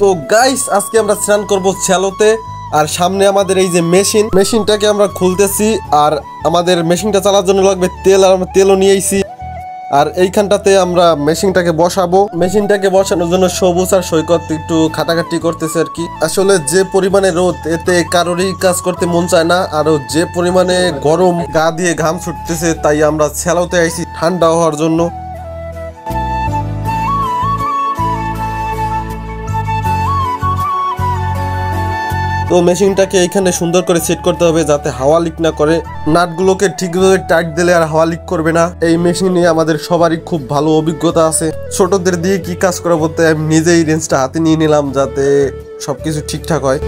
তো গাইস আজকে আমরা স্নান করব শ্যালোতে। আর সামনে আমাদের এই যে মেশিনটাকে আমরা খুলতেছি। আর আমাদের মেশিনটা চালার জন্য লাগবে তেল, আর আমরা তেলও নিয়ে আইছি। আর এইখানটাতে আমরা মেশিনটাকে বসাবো। মেশিনটাকে বসানোর জন্য সবুজ আর সৈকত একটু খাটাখাটি করতেছে আর কি। আসলে যে পরিমাণে রোদ, এতে কারোরই কাজ করতে মন চায় না। আর যে পরিমাণে গরম, গা দিয়ে ঘাম ছুটতেছে, তাই আমরা শ্যালোতে আইছি ঠান্ডা হওয়ার জন্য। তো মেশিনটাকে এইখানে সুন্দর করে সেট করতে হবে যাতে হাওয়া লিক না করে। নাটগুলোকে ঠিকভাবে টাইট দিলে আর হাওয়া লিক করবে না। এই মেশিনে আমাদের সবারই খুব ভালো অভিজ্ঞতা আছে। ছোটদের দিয়ে কি কাজ করা বলতে আমি নিজেই রেঞ্জটা হাতে নিয়ে নিলাম যাতে সবকিছু ঠিকঠাক হয়।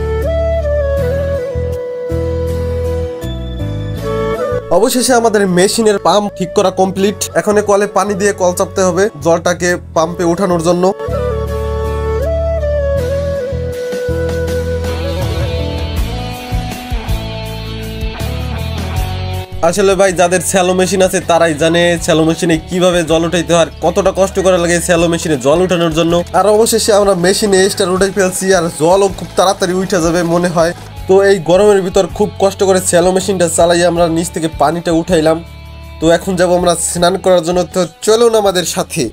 অবশেষে আমাদের মেশিনের পাম্প ঠিক করা কমপ্লিট। এখন কলে পানি দিয়ে কল চাপতে হবে জলটাকে পাম্পে ওঠানোর জন্য। আসলে ভাই যাদের স্যালো মেশিন আছে তারাই জানে স্যালো মেশিনে কিভাবে জল উঠাইতে হয়, কতটা কষ্ট করা লাগে স্যালো মেশিনে জল উঠানোর জন্য। আর অবশেষে আমরা মেশিনে স্টার উঠাই ফেলছি, আর জলও খুব তাড়াতাড়ি উঠে যাবে মনে হয়। তো এই গরমের ভিতর খুব কষ্ট করে স্যালো মেশিনটা চালাই আমরা নিচ থেকে পানিটা উঠাইলাম। তো এখন যাবো আমরা স্নান করার জন্য। তো চলুন আমাদের সাথে।